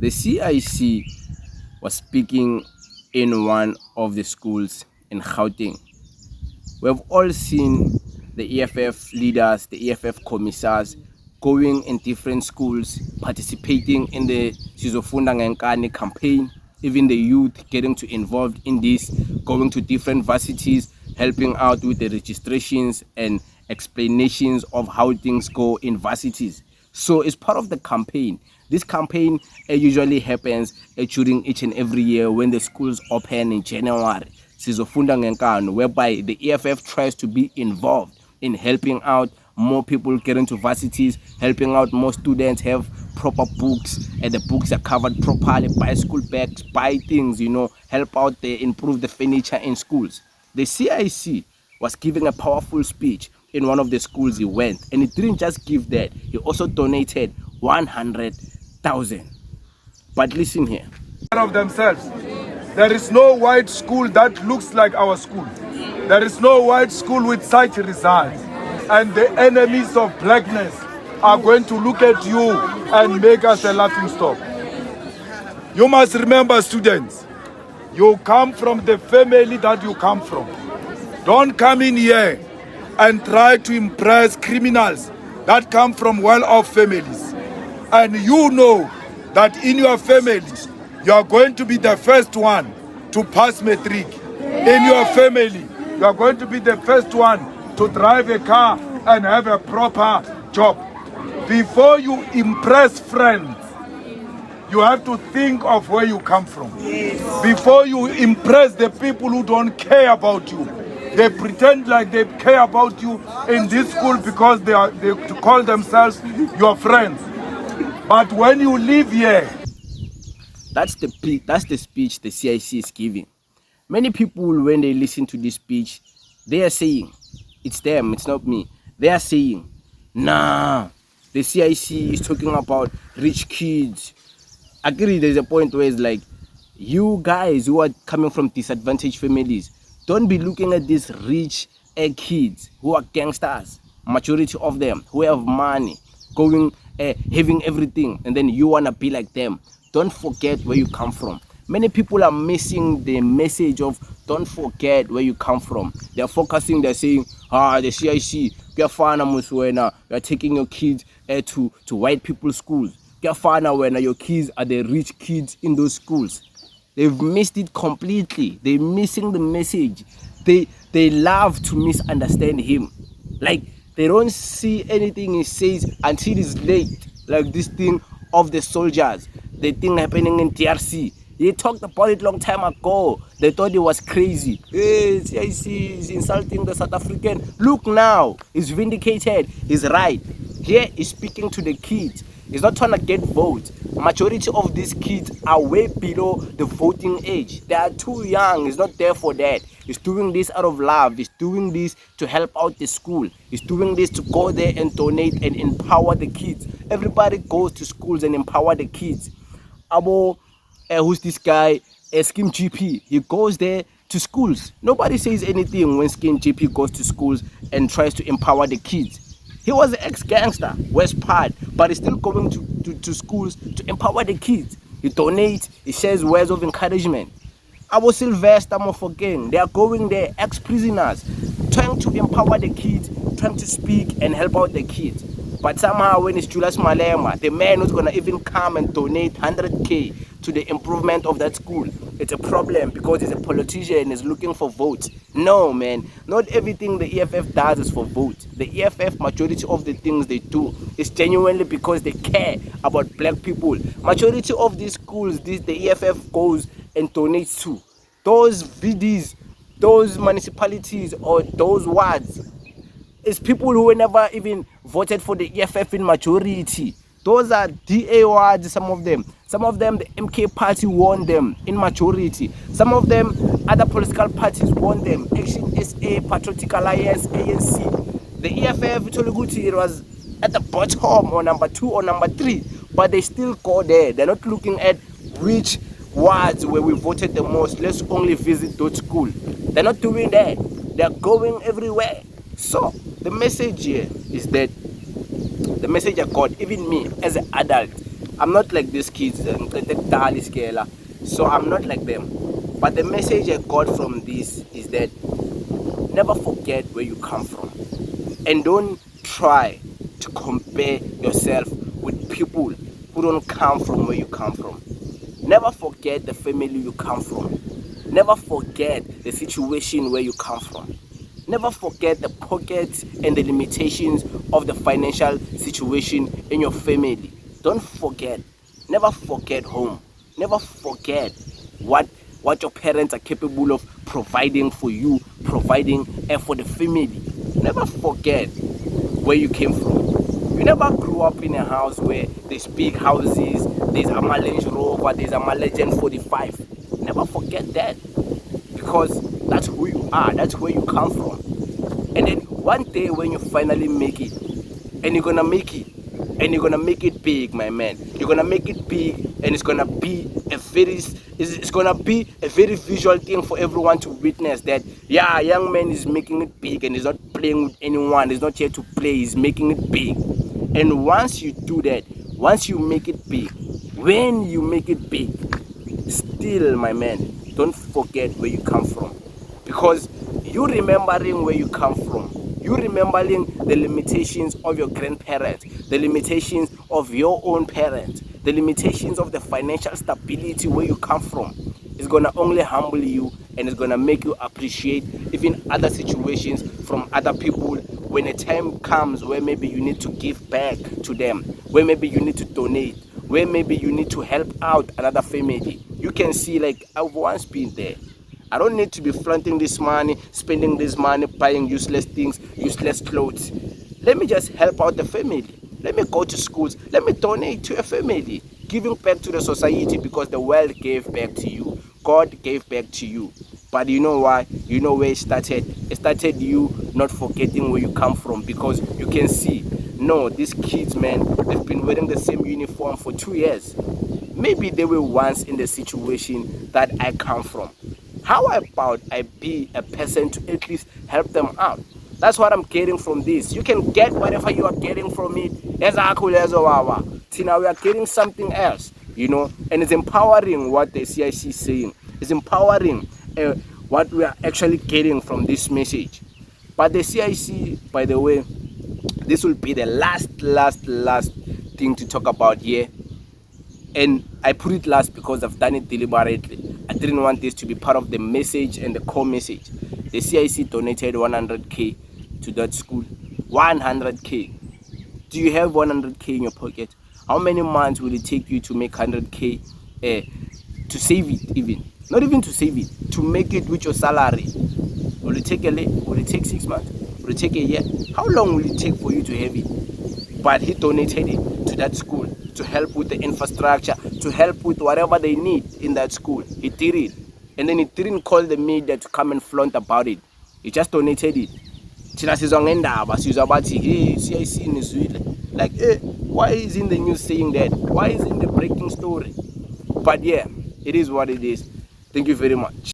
The CIC was speaking in one of the schools in Gauteng. We have all seen the EFF leaders, the EFF commissars going in different schools, participating in the Sizofunda Ngenkani campaign, even the youth getting to involved in this, going to different varsities, helping out with the registrations and explanations of how things go in varsities. So it's part of the campaign. This campaign usually happens during each and every year when the schools open in January. Sizofunda Ngenkani, whereby the EFF tries to be involved in helping out more people get into varsities, helping out more students have proper books, and the books are covered properly, buy school bags, buy things, help out there, improve the furniture in schools. The CIC was giving a powerful speech in one of the schools he went, and he didn't just give that, he also donated 100,000. But listen here. Of themselves. There is no white school that looks like our school. There is no white school with such results. And the enemies of blackness are going to look at you and make us a laughing stock. You must remember, students, you come from the family that you come from. Don't come in here and try to impress criminals that come from well-off families. And you know that in your families, you are going to be the first one to pass matric. In your family, you are going to be the first one to drive a car and have a proper job. Before you impress friends, you have to think of where you come from. Before you impress the people who don't care about you, they pretend like they care about you in this school because they call themselves your friends. But when you live here, that's the speech the CIC is giving. Many people, when they listen to this speech, they are saying, it's them, it's not me. They are saying, nah, the CIC is talking about rich kids. I agree, there's a point where it's like, you guys who are coming from disadvantaged families, don't be looking at these rich kids who are gangsters, majority of them, who have money, going, having everything, and then you want to be like them. Don't forget where you come from. Many people are missing the message of don't forget where you come from. They're focusing, they're saying, the CIC, you're taking your kids to white people's schools. When your kids are the rich kids in those schools. They've missed it completely. They're missing the message. They love to misunderstand him. Like, they don't see anything he says until it's late. Like this thing of the soldiers, the thing happening in DRC. He talked about it long time ago. They thought it was crazy. Hey, CIC is insulting the South African. Look now, he's vindicated. He's right. Here he's speaking to the kids. He's not trying to get votes. Majority of these kids are way below the voting age. They are too young. He's not there for that. He's doing this out of love. He's doing this to help out the school. He's doing this to go there and donate and empower the kids. Everybody goes to schools and empower the kids. Who's this guy? Skim GP. He goes there to schools. Nobody says anything when Skim GP goes to schools and tries to empower the kids. He was an ex-gangster, West Part, but he's still going to schools to empower the kids. He donates, he shares words of encouragement. Abo Sylvester Mofokeng, they are going there, ex-prisoners, trying to empower the kids, trying to speak and help out the kids. But somehow when it's Julius Malema, the man who's going to even come and donate 100K to the improvement of that school, it's a problem because he's a politician and is looking for votes. No, man, not everything the EFF does is for votes. The EFF, majority of the things they do is genuinely because they care about black people. Majority of these schools, the EFF goes and donates to. Those VDs, those municipalities or those wards, it's people who never even voted for the EFF in majority. Those are DA wards, some of them. Some of them, the MK party won them in majority. Some of them, other political parties won them. Action SA, Patriotic Alliance, ANC. The EFF, it was at the bottom or number 2 or number 3. But they still go there. They're not looking at which wards where we voted the most. Let's only visit those schools. They're not doing that. They're going everywhere. So, the message here is that the message I got, even me as an adult, I'm not like these kids, so I'm not like them. But the message I got from this is that never forget where you come from, and don't try to compare yourself with people who don't come from where you come from. Never forget the family you come from. Never forget the situation where you come from. Never forget the pockets and the limitations of the financial situation in your family. Don't forget. Never forget home. Never forget what your parents are capable of providing for you, providing for the family. Never forget where you came from. You never grew up in a house where there's big houses, there's a Range Rover, there's a Legend 45. Never forget that, because that's who you are, that's where you come from. And then one day when you finally make it, and you're gonna make it, and you're gonna make it big, my man. You're gonna make it big, and it's gonna be a very visual thing for everyone to witness, that yeah, young man is making it big, and he's not playing with anyone, he's not here to play, he's making it big. And once you do that, once you make it big, when you make it big, still, my man, don't forget where you come from. Because you remembering where you come from, you remembering the limitations of your grandparents, the limitations of your own parents, the limitations of the financial stability where you come from, is going to only humble you, and it's going to make you appreciate even other situations from other people when a time comes where maybe you need to give back to them, where maybe you need to donate, where maybe you need to help out another family. You can see, like, I've once been there. I don't need to be flaunting this money, spending this money, buying useless things, useless clothes. Let me just help out the family. Let me go to schools. Let me donate to a family. Giving back to the society, because the world gave back to you. God gave back to you. But you know why? You know where it started? It started you not forgetting where you come from, because you can see, no, these kids, man, they've been wearing the same uniform for 2 years. Maybe they were once in the situation that I come from. How about I be a person to at least help them out? That's what I'm getting from this. You can get whatever you are getting from it. Tina, we are getting something else, and it's empowering what the CIC is saying. It's empowering what we are actually getting from this message. But the CIC, by the way, this will be the last thing to talk about here. And I put it last because I've done it deliberately. I didn't want this to be part of the message and the core message. The CIC donated 100K to that school. 100K. Do you have 100K in your pocket? How many months will it take you to make 100K? To save it, even. Not even to save it. To make it with your salary. Will it take 6 months? Will it take a year? How long will it take for you to have it? But he donated it to that school to help with the infrastructure, to help with whatever they need in that school. He did it. And then he didn't call the media to come and flaunt about it. He just donated it. Like, why is in the news saying that? Why is in the breaking story? But yeah, it is what it is. Thank you very much.